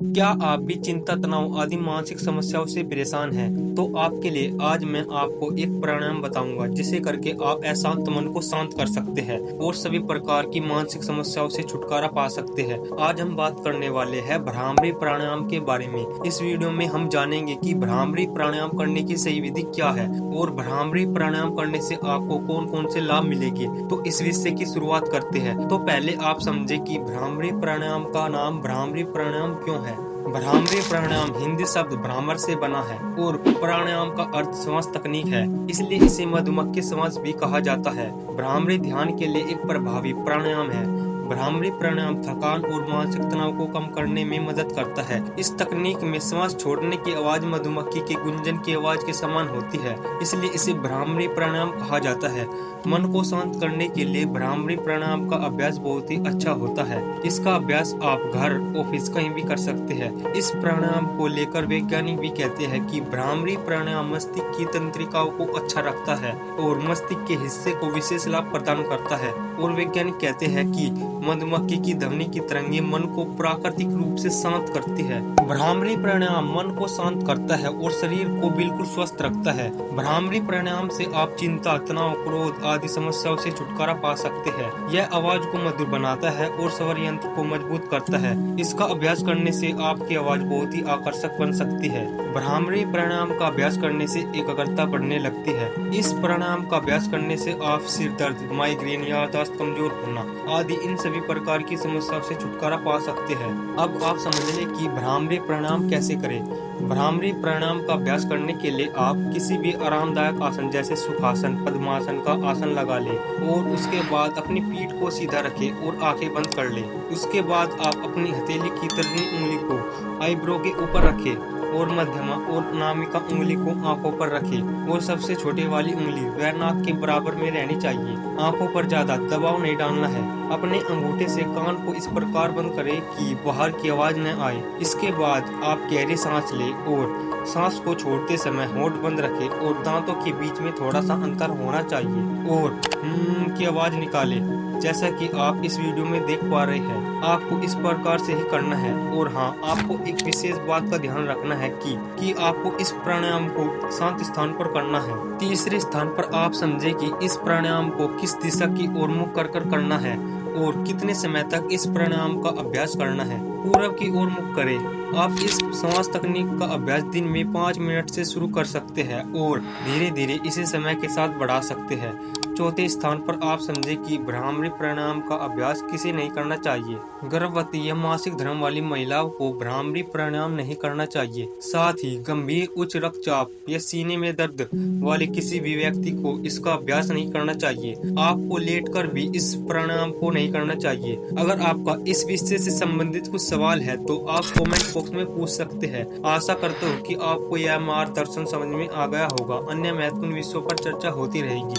क्या आप भी चिंता, तनाव आदि मानसिक समस्याओं से परेशान हैं? तो आपके लिए आज मैं आपको एक प्राणायाम बताऊंगा जिसे करके आप अशांत मन को शांत कर सकते हैं और सभी प्रकार की मानसिक समस्याओं से छुटकारा पा सकते हैं। आज हम बात करने वाले हैं भ्रामरी प्राणायाम के बारे में। इस वीडियो में हम जानेंगे कि भ्रामरी प्राणायाम करने की सही विधि क्या है और भ्रामरी प्राणायाम करने से आपको कौन कौन से लाभ मिलेंगे। तो इस विषय की शुरुआत करते हैं। तो पहले आप समझे कि भ्रामरी प्राणायाम का नाम भ्रामरी प्राणायाम क्यों है। भ्रामरी प्राणायाम हिंदी शब्द भ्रामर से बना है और प्राणायाम का अर्थ श्वास तकनीक है, इसलिए इसे मधुमक्खी श्वास भी कहा जाता है। भ्रामरी ध्यान के लिए एक प्रभावी प्राणायाम है। भ्रामरी प्राणायाम थकान और मानसिक तनाव को कम करने में मदद करता है। इस तकनीक में श्वास छोड़ने की आवाज मधुमक्खी के गुंजन की आवाज के समान होती है, इसलिए इसे भ्रामरी प्राणायाम कहा जाता है। मन को शांत करने के लिए भ्रामरी प्राणायाम का अभ्यास बहुत ही अच्छा होता है। इसका अभ्यास आप घर, ऑफिस कहीं भी कर सकते हैं। इस प्राणायाम को लेकर वैज्ञानिक भी कहते हैं कि भ्रामरी प्राणायाम मस्तिष्क की तंत्रिकाओं को अच्छा रखता है और मस्तिष्क के हिस्से को विशेष लाभ प्रदान करता है। और वैज्ञानिक कहते हैं कि मधुमक्खी की ध्वनि की तरंगे मन को प्राकृतिक रूप से शांत करती है। भ्रामरी प्राणायाम मन को शांत करता है और शरीर को बिल्कुल स्वस्थ रखता है। भ्रामरी प्राणायाम से आप चिंता, तनाव, क्रोध आदि समस्याओं से छुटकारा पा सकते हैं। यह आवाज को मधुर बनाता है और स्वर यंत्र को मजबूत करता है। इसका अभ्यास करने से आपकी आवाज बहुत ही आकर्षक बन सकती है। भ्रामरी प्राणायाम का अभ्यास करने से एकाग्रता बढ़ने लगती है। इस प्राणायाम का अभ्यास करने से आप सिर दर्द, माइग्रेन, याददाश्त कमजोर होना आदि इन सभी प्रकार की समस्याओं से छुटकारा पा सकते हैं। अब आप समझ लें कि भ्रामरी प्राणायाम कैसे करें। भ्रामरी प्राणायाम का अभ्यास करने के लिए आप किसी भी आरामदायक आसन जैसे सुखासन, पद्मासन का आसन लगा लें और उसके बाद अपनी पीठ को सीधा रखें और आंखें बंद कर लें। उसके बाद आप अपनी हथेली की तर्जनी उंगली को आईब्रो के ऊपर रखें और मध्यमा और नामिका उंगली को आंखों पर रखें और सबसे छोटी वाली उंगली वह नाक के बराबर में रहनी चाहिए। आंखों पर ज्यादा दबाव नहीं डालना है। अपने अंगूठे से कान को इस प्रकार बंद करें कि बाहर की आवाज न आए। इसके बाद आप गहरी सांस लें और सांस को छोड़ते समय होंठ बंद रखें और दांतों के बीच में थोड़ा सा अंतर होना चाहिए और की आवाज निकालें। जैसा कि आप इस वीडियो में देख पा रहे हैं, आपको इस प्रकार से ही करना है। और हाँ, आपको एक विशेष बात का ध्यान रखना है कि आपको इस प्राणायाम को शांत स्थान पर करना है। तीसरे स्थान पर आप समझे कि इस प्राणायाम को किस दिशा की ओर मुख कर करना है और कितने समय तक इस प्राणायाम का अभ्यास करना है। पूरब की ओर मुख करें। आप इस श्वास तकनीक का अभ्यास दिन में 5 मिनट से शुरू कर सकते हैं और धीरे धीरे इसे समय के साथ बढ़ा सकते हैं। चौथे स्थान पर आप समझे कि भ्रामरी प्राणायाम का अभ्यास किसे नहीं करना चाहिए। गर्भवती या मासिक धर्म वाली महिलाओं को भ्रामरी प्राणायाम नहीं करना चाहिए। साथ ही गंभीर उच्च रक्तचाप या सीने में दर्द वाले किसी भी व्यक्ति को इसका अभ्यास नहीं करना चाहिए। आपको लेटकर भी इस प्राणायाम को नहीं करना चाहिए। अगर आपका इस विषय से संबंधित कुछ सवाल है तो आप कमेंट बॉक्स में पूछ सकते हैं। आशा करता हूँ कि आपको यह मार्गदर्शन समझ में आ गया होगा। अन्य महत्वपूर्ण विषयों पर चर्चा होती रहेगी।